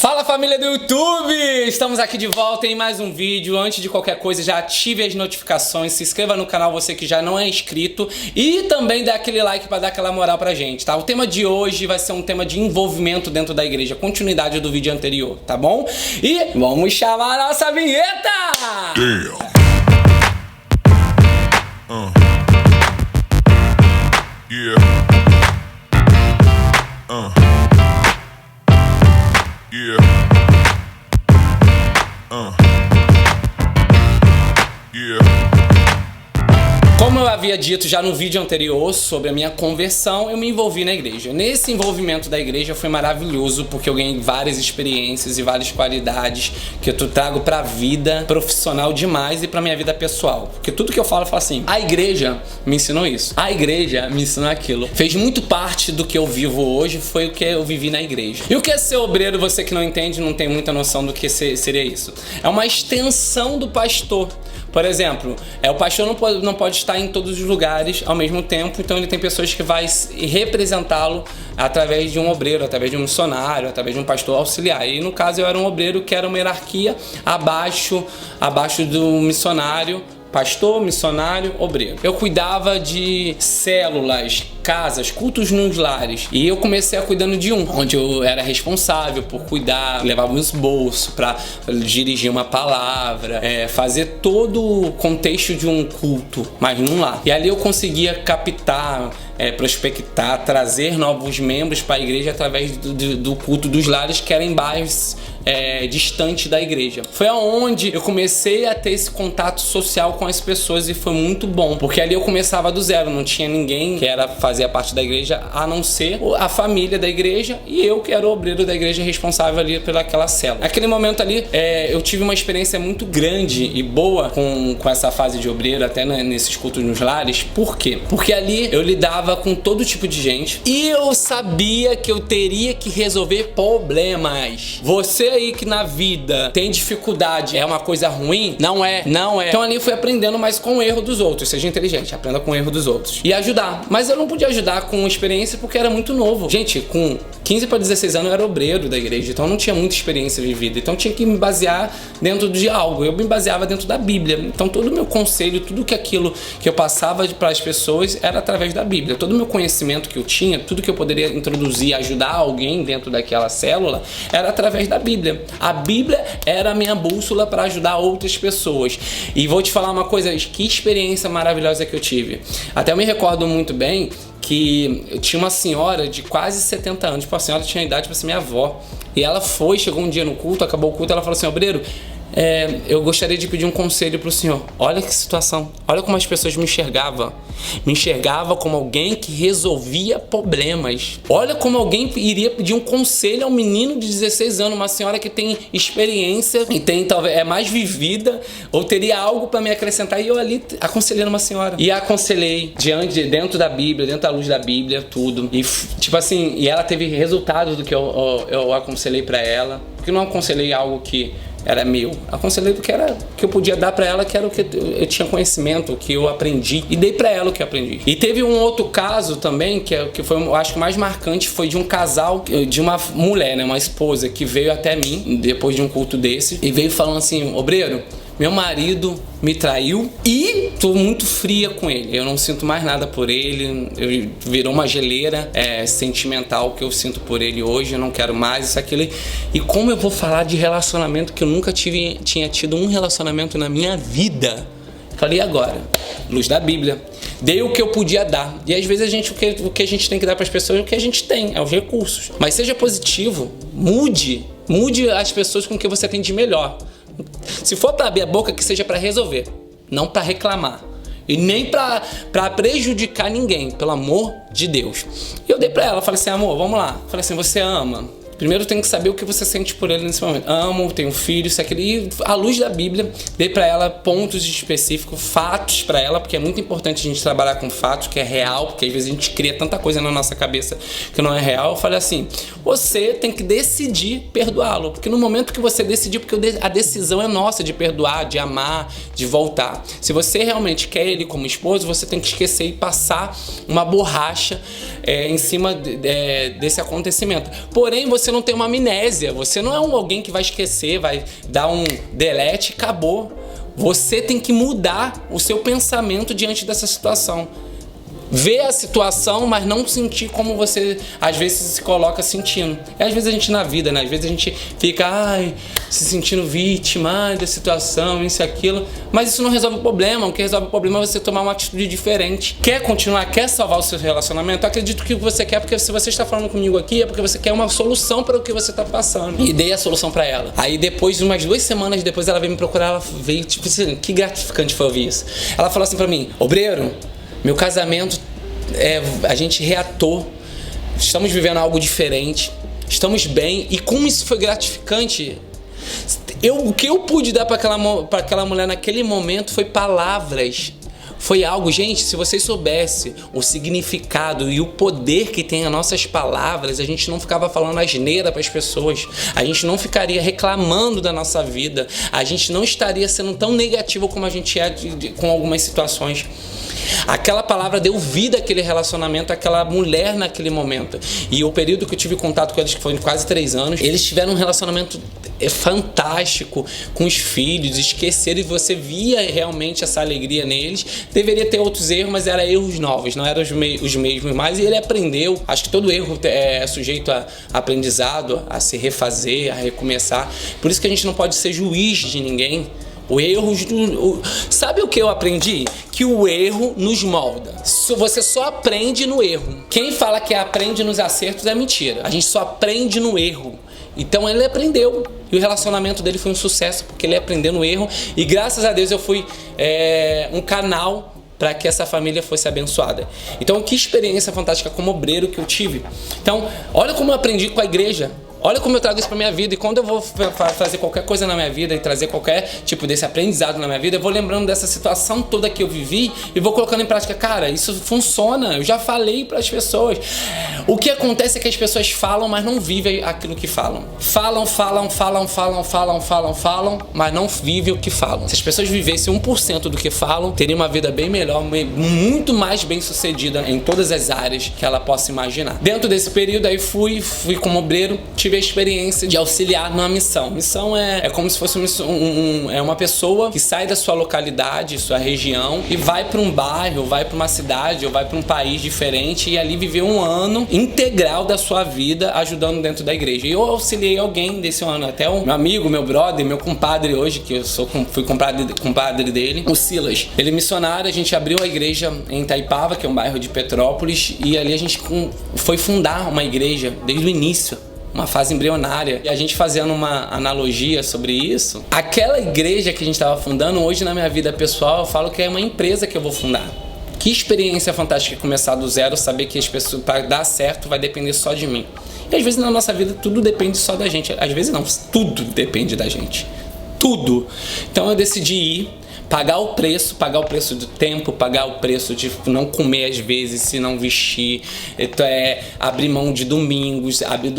Fala, família do YouTube! Estamos aqui de volta em mais um vídeo. Antes de qualquer coisa, já ative as notificações, se inscreva no canal você que já não é inscrito e também dá aquele like para dar aquela moral pra gente, tá? O tema de hoje vai ser um tema de envolvimento dentro da igreja, continuidade do vídeo anterior, tá bom? E vamos chamar a nossa vinheta! Damn. Yeah. Yeah. Yeah. Como eu havia dito já no vídeo anterior sobre a minha conversão, eu me envolvi na igreja. Nesse envolvimento da igreja foi maravilhoso, porque eu ganhei várias experiências e várias qualidades que eu trago pra vida profissional demais e pra minha vida pessoal. Porque tudo que eu falo assim, a igreja me ensinou isso, a igreja me ensinou aquilo. Fez muito parte do que eu vivo hoje, foi o que eu vivi na igreja. E o que é ser obreiro, você que não entende, não tem muita noção do que seria isso. É uma extensão do pastor. Por exemplo, o pastor não pode estar em todos os lugares ao mesmo tempo, então ele tem pessoas que vai representá-lo através de um obreiro, através de um missionário, através de um pastor auxiliar. E no caso eu era um obreiro que era uma hierarquia abaixo do missionário, pastor, missionário, obreiro. Eu cuidava de células, casas, cultos nos lares. E eu comecei a cuidando de um, onde eu era responsável por cuidar, levava um esboço para dirigir uma palavra, fazer todo o contexto de um culto, mas num lar. E ali eu conseguia captar, prospectar, trazer novos membros para a igreja através do culto dos lares, que era em bairros distante da igreja. Foi aonde eu comecei a ter esse contato social com as pessoas e foi muito bom, porque ali eu começava do zero, não tinha ninguém que fazia parte da igreja a não ser a família da igreja e eu que era o obreiro da igreja responsável ali pelaquela célula. Naquele momento ali eu tive uma experiência muito grande e boa com essa fase de obreiro, até nesses cultos nos lares. Por quê? Porque ali eu lidava com todo tipo de gente e eu sabia que eu teria que resolver problemas. Você aí que na vida tem dificuldade, é uma coisa ruim? Não é. Então ali eu fui aprendendo mais com o erro dos outros. Seja inteligente, aprenda com o erro dos outros. E ajudar. Mas eu não podia ajudar com experiência porque era muito novo. Gente, com 15 para 16 anos eu era obreiro da igreja, então eu não tinha muita experiência vivida. Então eu tinha que me basear dentro de algo. Eu me baseava dentro da Bíblia. Então todo o meu conselho, tudo aquilo que eu passava para as pessoas era através da Bíblia. Todo o meu conhecimento que eu tinha, tudo que eu poderia introduzir, ajudar alguém dentro daquela célula, era através da Bíblia. A Bíblia era a minha bússola para ajudar outras pessoas. E vou te falar uma coisa, que experiência maravilhosa que eu tive. Até eu me recordo muito bem que eu tinha uma senhora de quase 70 anos. Tipo, a senhora tinha a idade para ser minha avó. E ela chegou um dia no culto, acabou o culto, ela falou assim: obreiro, eu gostaria de pedir um conselho pro senhor. Olha que situação, olha como as pessoas me enxergavam. Me enxergava como alguém que resolvia problemas. Olha como alguém iria pedir um conselho a um menino de 16 anos, uma senhora que tem experiência e talvez é mais vivida, ou teria algo para me acrescentar. E eu ali aconselhando uma senhora. E a aconselhei dentro da Bíblia, dentro da luz da Bíblia, tudo. E tipo assim, e ela teve resultados do que eu aconselhei para ela. Porque não aconselhei algo que era meu, aconselhei do que eu podia dar pra ela, que era o que eu tinha conhecimento, o que eu aprendi, e dei pra ela o que eu aprendi. E teve um outro caso também que foi, eu acho que mais marcante, foi de um casal, de uma mulher, né, uma esposa que veio até mim depois de um culto desse e veio falando assim: obreiro, meu marido me traiu e tô muito fria com ele. Eu não sinto mais nada por ele. Virou uma geleira sentimental que eu sinto por ele hoje. Eu não quero mais isso, aquilo. E como eu vou falar de relacionamento que eu nunca tinha tido um relacionamento na minha vida? Falei, agora, luz da Bíblia. Dei o que eu podia dar. E às vezes o que a gente tem que dar para as pessoas é o que a gente tem, é os recursos. Mas seja positivo, mude as pessoas com o que você tem de melhor. Se for para abrir a boca, que seja para resolver, não para reclamar. E nem para prejudicar ninguém, pelo amor de Deus. E eu dei para ela, falei assim: amor, vamos lá. Falei assim: você ama? Primeiro tem que saber o que você sente por ele nesse momento. Amo, tenho um filho, isso aqui. E à luz da Bíblia, dei pra ela pontos específicos, fatos pra ela, porque é muito importante a gente trabalhar com fatos, que é real, porque às vezes a gente cria tanta coisa na nossa cabeça que não é real. Eu falei assim: você tem que decidir perdoá-lo, porque no momento que você decidir, porque a decisão é nossa de perdoar, de amar, de voltar. Se você realmente quer ele como esposo, você tem que esquecer e passar uma borracha em cima desse acontecimento. Porém, você você não tem uma amnésia, você não é alguém que vai esquecer, vai dar um delete e acabou. Você tem que mudar o seu pensamento diante dessa situação. Ver a situação, mas não sentir como você às vezes se coloca sentindo. E às vezes a gente na vida, né? Às vezes a gente fica se sentindo vítima da situação, isso e aquilo. Mas isso não resolve o problema. O que resolve o problema é você tomar uma atitude diferente. Quer continuar, quer salvar o seu relacionamento? Eu acredito que o que você quer, porque se você está falando comigo aqui, é porque você quer uma solução para o que você está passando. E dei a solução para ela. Aí depois, umas 2 semanas depois, ela veio me procurar, ela veio, tipo assim, que gratificante foi ouvir isso. Ela falou assim para mim: obreiro, meu casamento, a gente reatou, estamos vivendo algo diferente, estamos bem. E como isso foi gratificante, o que eu pude dar para aquela mulher naquele momento foi palavras. Foi algo, gente, se vocês soubessem o significado e o poder que tem as nossas palavras, a gente não ficava falando asneira para as pessoas, a gente não ficaria reclamando da nossa vida, a gente não estaria sendo tão negativo como a gente é com algumas situações. Aquela palavra deu vida àquele relacionamento, àquela mulher naquele momento. E o período que eu tive contato com eles, que foi de quase 3 anos, eles tiveram um relacionamento fantástico com os filhos, esqueceram, e você via realmente essa alegria neles. Deveria ter outros erros, mas eram erros novos, não eram os mesmos mais, e ele aprendeu. Acho que todo erro é sujeito a aprendizado, a se refazer, a recomeçar. Por isso que a gente não pode ser juiz de ninguém. Sabe o que eu aprendi? Que o erro nos molda. Você só aprende no erro. Quem fala que aprende nos acertos é mentira. A gente só aprende no erro. Então ele aprendeu. E o relacionamento dele foi um sucesso, porque ele aprendeu no erro. E graças a Deus eu fui um canal para que essa família fosse abençoada. Então, que experiência fantástica como obreiro que eu tive. Então, olha como eu aprendi com a igreja. Olha como eu trago isso pra minha vida. E quando eu vou fazer qualquer coisa na minha vida e trazer qualquer tipo desse aprendizado na minha vida, eu vou lembrando dessa situação toda que eu vivi e vou colocando em prática. Cara, isso funciona. Eu já falei pras pessoas. O que acontece é que as pessoas falam, mas não vivem aquilo que falam. Falam, mas não vivem o que falam. Se as pessoas vivessem 1% do que falam, teriam uma vida bem melhor, muito mais bem sucedida em todas as áreas que ela possa imaginar. Dentro desse período aí fui como obreiro, tive a experiência de auxiliar numa missão. Missão é como se fosse uma pessoa que sai da sua localidade, sua região, e vai para um bairro, vai para uma cidade ou vai para um país diferente e ali viver um ano integral da sua vida ajudando dentro da igreja. E eu auxiliei alguém desse ano, até o meu amigo, meu brother, meu compadre hoje, que eu fui compadre dele, o Silas. Ele é missionário, a gente abriu a igreja em Itaipava, que é um bairro de Petrópolis, e ali a gente foi fundar uma igreja desde o início. Uma fase embrionária. E a gente fazendo uma analogia sobre isso, aquela igreja que a gente estava fundando, hoje na minha vida pessoal, eu falo que é uma empresa que eu vou fundar. Que experiência fantástica começar do zero, saber que as pessoas, para dar certo, vai depender só de mim. E às vezes na nossa vida tudo depende só da gente. Às vezes não, tudo depende da gente. Tudo. Então eu decidi ir, pagar o preço do tempo, pagar o preço de não comer às vezes, se não vestir, abrir mão de domingos, abrir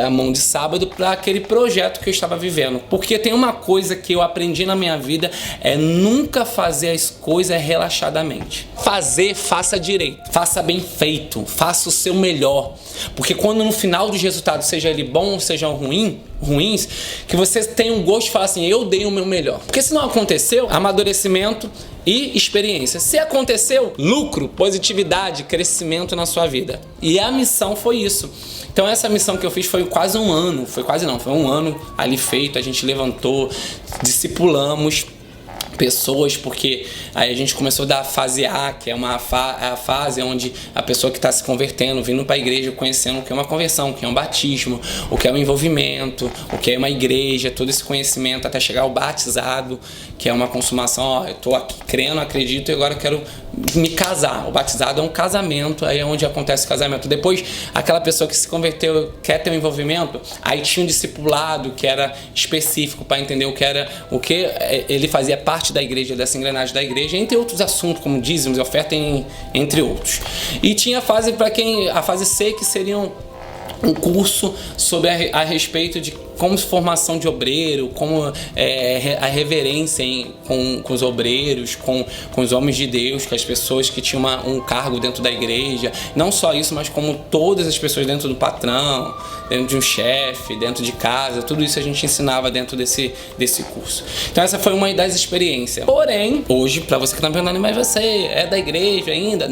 a mão de sábado para aquele projeto que eu estava vivendo. Porque tem uma coisa que eu aprendi na minha vida, é nunca fazer as coisas relaxadamente. Faça direito, faça bem feito, faça o seu melhor. Porque quando no final dos resultados, seja ele bom ou seja ruins, que você tenha um gosto de falar assim, eu dei o meu melhor. Porque se não aconteceu, amadurecimento e experiência. Se aconteceu, lucro, positividade, crescimento na sua vida. E a missão foi isso. Então essa missão que eu fiz foi quase um ano, foi um ano ali feito, a gente levantou, discipulamos pessoas, porque aí a gente começou a dar a fase A, que é a fase onde a pessoa que está se convertendo, vindo para a igreja, conhecendo o que é uma conversão, o que é um batismo, o que é um envolvimento, o que é uma igreja, todo esse conhecimento até chegar ao batizado, que é uma consumação, eu estou aqui crendo, acredito e agora eu quero me casar. O batizado é um casamento, aí é onde acontece o casamento. Depois, aquela pessoa que se converteu quer ter um envolvimento, aí tinha um discipulado que era específico para entender o que ele fazia parte da igreja, dessa engrenagem da igreja, entre outros assuntos, como dízimos e oferta, entre outros. E tinha a fase C, que seriam um curso sobre a respeito de como formação de obreiro, como a reverência com os obreiros, com os homens de Deus, com as pessoas que tinham um cargo dentro da igreja. Não só isso, mas como todas as pessoas dentro do patrão, dentro de um chefe, dentro de casa. Tudo isso a gente ensinava dentro desse curso. Então essa foi uma das experiências. Porém, hoje, para você que tá me perguntando, mas você é da igreja ainda?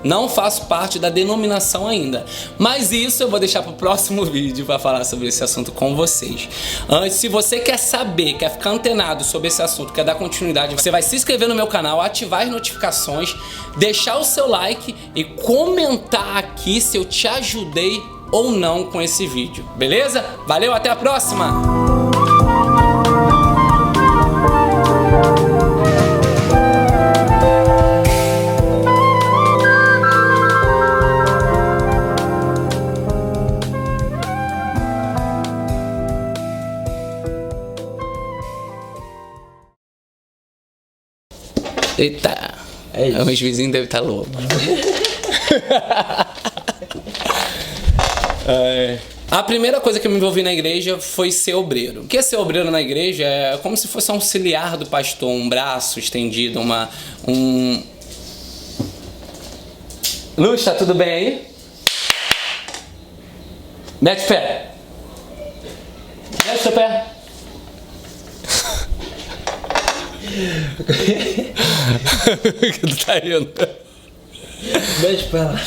Não faço parte da denominação ainda. Mas isso eu vou deixar para o próximo vídeo para falar sobre esse assunto com vocês. Antes, se você quer saber, quer ficar antenado sobre esse assunto, quer dar continuidade, você vai se inscrever no meu canal, ativar as notificações, deixar o seu like e comentar aqui se eu te ajudei ou não com esse vídeo. Beleza? Valeu, até a próxima! Eita, meus vizinhos devem estar loucos. A primeira coisa que eu me envolvi na igreja foi ser obreiro. O que é ser obreiro na igreja? É como se fosse um auxiliar do pastor, um braço estendido, Luz, tá tudo bem aí? Mete o pé. Mete o seu pé. Que tu tá rindo? Beijo pra ela.